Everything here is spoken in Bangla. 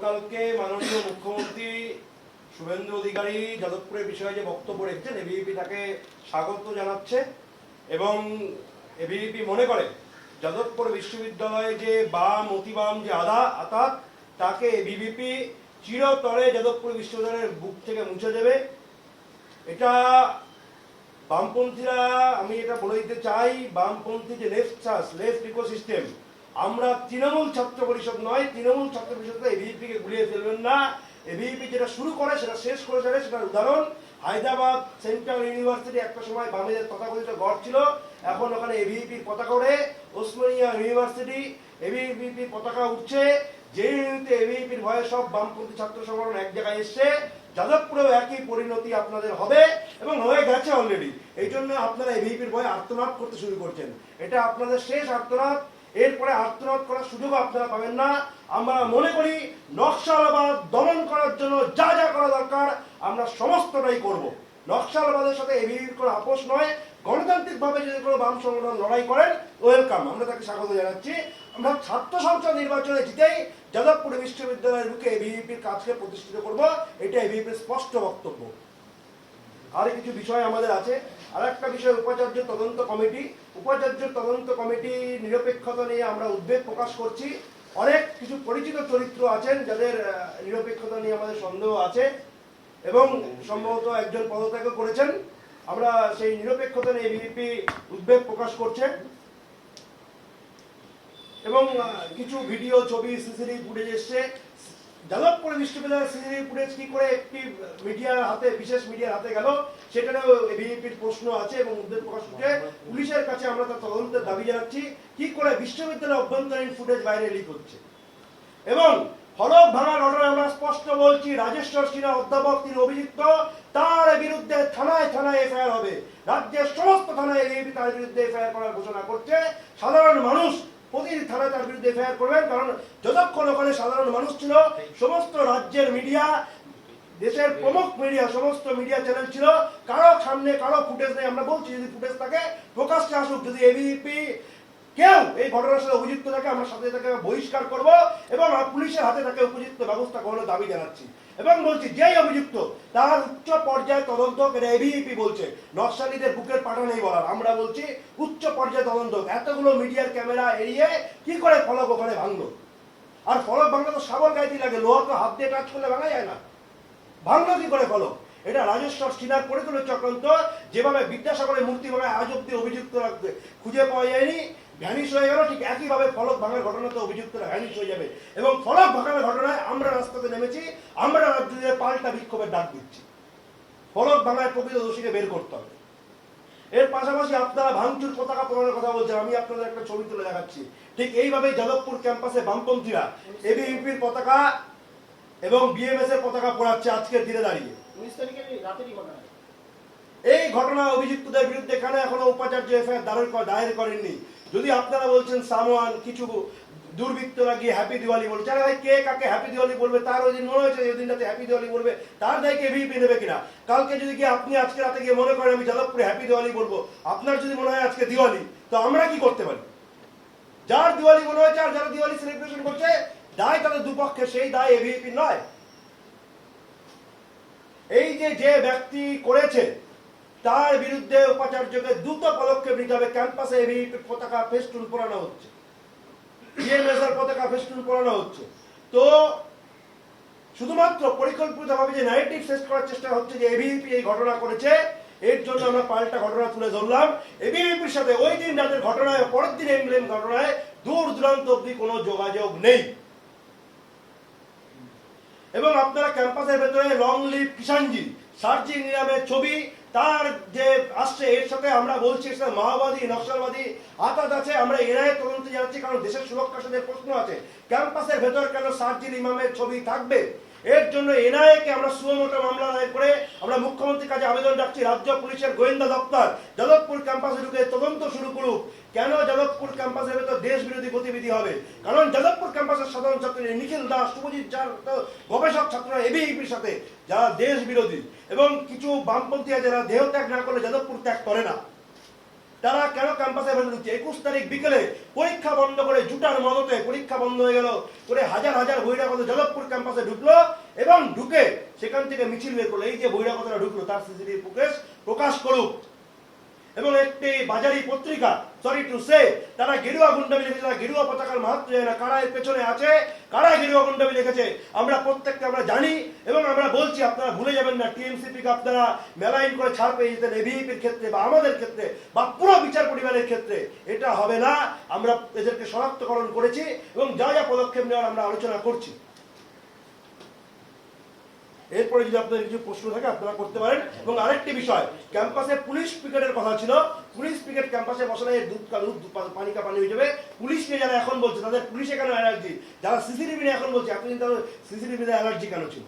গতকালকে মাননীয় মুখ্যমন্ত্রী শুভেন্দু অধিকারী যাদবপুরের বিষয়ে যে বক্তব্য রেখেছেন, এবিভিপি তাকে স্বাগত জানাচ্ছে এবং এবিভিপি মনে করে যাদবপুর বিশ্ববিদ্যালয়ে যে বাম অতিবাম যে আতাত তাকে এবিভিপি চিরতরে যাদবপুর বিশ্ববিদ্যালয়ের বুক থেকে মুছে দেবে। এটা বামপন্থীরা, আমি এটা বলে দিতে চাই, বামপন্থী যে লেফট ইকোসিস্টেম, আমরা তৃণমূল ছাত্র পরিষদ নয়, তৃণমূল ছাত্র পরিষদকে এবিভিপিকে গুলিয়ে ফেলবেন না। এবিভিপি যেটা শুরু করে সেটা শেষ করে ছাড়ে, সেটার উদাহরণ হায়দ্রাবাদ সেন্ট্রাল ইউনিভার্সিটি একটা সময় বামেদের তথাকথিত গড় ছিল, এখন ওখানে এবিভিপির পতাকা ওড়ে। ওসমানিয়া ইউনিভার্সিটি এবিভিপির পতাকা উঠছে, যে এবিভিপির ভয়ে সব বামপন্থী ছাত্র সংগঠন এক জায়গায় এসছে। যাদবপুরেও একই পরিণতি আপনাদের হবে এবং হয়ে গেছে অলরেডি। এই জন্য আপনারা এবিভিপির ভয়ে আর্তনাদ করতে শুরু করছেন। এটা আপনাদের শেষ আর্তনাদ, এরপরে আর্তনাদ করার সুযোগ আপনারা পাবেন না। আমরা মনে করি নকশালবাদ দমন করার জন্য যা যা করা দরকার আমরা সমস্তটাই করব। নকশালবাদের সাথে এবিভিপির কোনো আপোষ নয়। গণতান্ত্রিকভাবে যদি কোনো বাম সংগঠন লড়াই করেন, ওয়েলকাম, আমরা তাকে স্বাগত জানাচ্ছি। আমরা ছাত্র সংসদ নির্বাচনে জিতেই যাদবপুর বিশ্ববিদ্যালয়ের বুকে এবিভিপির কাজকে প্রতিষ্ঠিত করব, এটা এবিভিপির স্পষ্ট বক্তব্য। আর কিছু বিষয় আমাদের আছে। আর একটা বিষয়, উপাচার্য তদন্ত কমিটি। উপাচার্য তদন্ত কমিটি নিরপেক্ষতা নিয়ে আমরা উদ্বেগ প্রকাশ করছি। অনেক কিছু পরিচিত চরিত্র আছেন যাদের নিরপেক্ষতা নিয়ে আমাদের সন্দেহ আছে এবং সম্ভবত একজন পদত্যাগও করেছেন। আমরা সেই নিরপেক্ষতা নিয়ে এবিভিপি উদ্বেগ প্রকাশ করছে এবং কিছু ভিডিও, ছবি, সিসিটিভি ফুটেজ এসছে। যাদবপুর বিশ্ববিদ্যালয়ের সিসিটিভি ফুটেজ কি করে একটি মিডিয়ার হাতে, বিশেষ মিডিয়ার হাতে গেল, সেটারও এবিভিপির প্রশ্ন আছে এবং উদ্বেগ প্রকাশ করছে। পুলিশের কাছে আমরা তার তদন্তের দাবি জানাচ্ছি, কি করে বিশ্ববিদ্যালয়ের অভ্যন্তরীণ ফুটেজ বাইরে লিক হচ্ছে। এবং ফলক ভাঙা ঘটনায় আমরা স্পষ্ট বলছি, রাজেশ্বর সিনহা অধ্যাপক, তিনি অভিযুক্ত, তার বিরুদ্ধে থানায় থানায় এফআইআর হবে। রাজ্যের সমস্ত থানায় এবিভিপি তার বিরুদ্ধে এফআইআর করার ঘোষণা করছে। সাধারণ মানুষ প্রতিটি থানায় তার বিরুদ্ধে এফআইআর করবেন, কারণ যতক্ষণ ওখানে সাধারণ মানুষ ছিল, সমস্ত রাজ্যের মিডিয়া, দেশের প্রমুখ মিডিয়া, সমস্ত মিডিয়া চ্যানেল ছিল, কারো সামনে কারো ফুটেজ নেই। আমরা বলছি যদি ফুটেজ থাকে প্রকাশ্যে আসুক। যদি এবিভিপি কেউ এই ঘটনার সাথে অভিযুক্ত থাকে, আমরা সাথে তাকে বহিষ্কার করব এবং পুলিশের হাতে তাকে উপযুক্ত ব্যবস্থা করানোর দাবি জানাচ্ছি এবং বলছি যেই অভিযুক্ত তার উচ্চ পর্যায়ে তদন্ত। এবিভিপি বলছে নকশালীদের বুকের পাটা নেই বলার, আমরা বলছি উচ্চ পর্যায়ে তদন্ত। এতগুলো মিডিয়ার ক্যামেরা এড়িয়ে কি করে ফলক ওখানে ভাঙলো? আর ফলক ভাঙলে তো সাবল গাইতে লাগে, লোহা তো হাত দিয়ে টাচ করলে ভাঙা যায় না, ভাঙলো কি করে ফলক? এটা রাজেশ্বর সিনহার পরিকল্পিত চক্রান্ত। যেভাবে বিদ্যাসাগরের মূর্তি ভাঙায় আজ অব্দি অভিযুক্ত রাখবে খুঁজে পাওয়া যায়নি, ভ্যানিশ হয়ে গেল, ঠিক একইভাবে ফলক ভাঙার ঘটনাতে অভিযুক্তরা ভ্যানিশ হয়ে যাবে। এবং ফলক ভাঙার ঘটনায় আমরা রাস্তাতে নেমেছি, আমরা রাজ্যে পাল্টা বিক্ষোভের ডাক দিচ্ছি। ফলক ভাঙায় প্রকৃত দোষীকে বের করতে হবে। এর পাশাপাশি আপনারা ভাঙচুর পতাকা পোড়ানোর কথা বলছেন, আমি আপনাদের একটা ছবি তুলে দেখাচ্ছি। ঠিক এইভাবে যাদবপুর ক্যাম্পাসে বামপন্থীরা এবিভিপির পতাকা এবং বিএমএস এর পতাকা পোড়াচ্ছে আজকের দিনে দাঁড়িয়ে। এই ঘটনা অভিযুক্তদের বিরুদ্ধে কেন এখনো উপাচার্য এফআইআর দায়ের করেননি? যদি আপনারা বলছেন সামওয়ান, কিছু দুর্বৃত্তরা গিয়ে হ্যাপি দিওয়ালি বলছে, আরে ভাই কে কাকে হ্যাপি দিওয়ালি বলবে? তার ওই দিন মনে হয়েছে ওই দিনটাতে হ্যাপি দিওয়ালি বলবে, তার দায়কে এবিভিপি নেবে কিনা? কালকে যদি গিয়ে আপনি আজকে রাতে গিয়ে মনে করেন আমি যাদবপুরে হ্যাপি দিওয়ালি বলবো, আপনার যদি মনে হয় আজকে দিওয়ালি, তো আমরা কি করতে পারি? যার দিওয়ালি মনে হয়েছে আর যারা দিওয়ালি সেলিব্রেশন করছে, দায় তাদের দুপক্ষে, সেই দায় এবিভিপি নয়। এই যে ব্যক্তি করেছে তার বিরুদ্ধে উপাচার্যকে দ্রুত পদক্ষেপ নিতে হবে। ক্যাম্পাসে এবিভিপির পতাকা ফেস্টুন পরানো হচ্ছে, বিএমএস এর পতাকা ফেস্টুন পরানো হচ্ছে। তো শুধুমাত্র পরিকল্পিতভাবে যে ন্যারেটিভ শেষ করার চেষ্টা হচ্ছে যে এবিভিপি এই ঘটনা করেছে, এর জন্য আমরা পাল্টা ঘটনা তুলে ধরলাম। এবিভিপির সাথে ওই দিন রাতের ঘটনায়, পরের দিন এমব্লেম ঘটনায় দূর দূরান্ত অব্দি কোনো যোগাযোগ নেই। এবং আপনারা ক্যাম্পাসের ভেতরে লং লিভ কিষাণজি, সার্জি নিলামের ছবি তার যে আসছে, এর সাথে আমরা বলছি এর সাথে মাওবাদী, নকশালবাদী আতাত আছে। আমরা এনআইএ তদন্তে যাচ্ছি, কারণ দেশের সুরক্ষার সাথে প্রশ্ন আছে। ক্যাম্পাসের ভেতর কেন সার্জির ইমামের ছবি থাকবে? এর জন্য এনআইএ কে আমরা সুমোটো মামলা দায়ের করে আমরা মুখ্যমন্ত্রীর কাছে আবেদন রাখছি, রাজ্য পুলিশের গোয়েন্দা দপ্তর যাদবপুর ক্যাম্পাসে ঢুকে তদন্ত শুরু করুক। কেন যাদবপুর ক্যাম্পাসের ভেতর দেশ বিরোধী গতিবিধি হবে? কারণ যাদবপুর ক্যাম্পাসের সাধারণ ছাত্রী নিখিল দাস, শুভজিৎ ঝার গবেষক ছাত্ররা এবিভিপির সাথে যারা দেশ বিরোধী এবং কিছু বামপন্থী যারা দেহ ত্যাগ না করলে যাদবপুর ত্যাগ করে না। তারা কেন ক্যাম্পাসে ভেতরে ঢুকছে? 21 তারিখ বিকেলে পরীক্ষা বন্ধ করে জুটার মদতে পরীক্ষা বন্ধ হয়ে গেল, করে হাজার হাজার বহিরাগত যাদবপুর ক্যাম্পাসে ঢুকলো এবং ঢুকে সেখান থেকে মিছিল বের করলো। এই যে বহিরাগতরা ঢুকলো তার সিসিটিভি ফুটেজ প্রকাশ করুক। এবং একটি বাজারি পত্রিকা, সরি টু সে, তারা গেরুয়া গুন্ডামি লিখেছে, তারা গেরুয়া পতাকার মাহাত্ম জানে না, কারা এর পেছনে আছে, কারা গেরুয়া গুন্ডামি লিখেছে আমরা প্রত্যেকটা আমরা জানি। এবং আমরা বলছি আপনারা ভুলে যাবেন না, টিএমসিপিকে আপনারা মেলাইন করে ছাড় পেয়ে যেতেন এবিভিপির ক্ষেত্রে বা আমাদের ক্ষেত্রে বা পুরো বিচার পরিবারের ক্ষেত্রে। এটা হবে না, আমরা এদেরকে শনাক্তকরণ করেছি এবং যা যা পদক্ষেপ নেওয়ার আমরা আলোচনা করছি। এরপরে যদি আপনাদের কিছু প্রশ্ন থাকে আপনারা করতে পারেন। এবং আরেকটি বিষয়, ক্যাম্পাসে পুলিশ পিকেটের কথা ছিল, পুলিশ পিকেট ক্যাম্পাসে বসালে দুধ পানি কা পানি হয়ে যাবে। পুলিশ নিয়ে যারা এখন বলছে তাদের পুলিশে কেন অ্যালার্জি, যারা সিসিটিভি নিয়ে এখন বলছে এতদিন তাদের সিসিটিভিতে অ্যালার্জি কেন ছিল?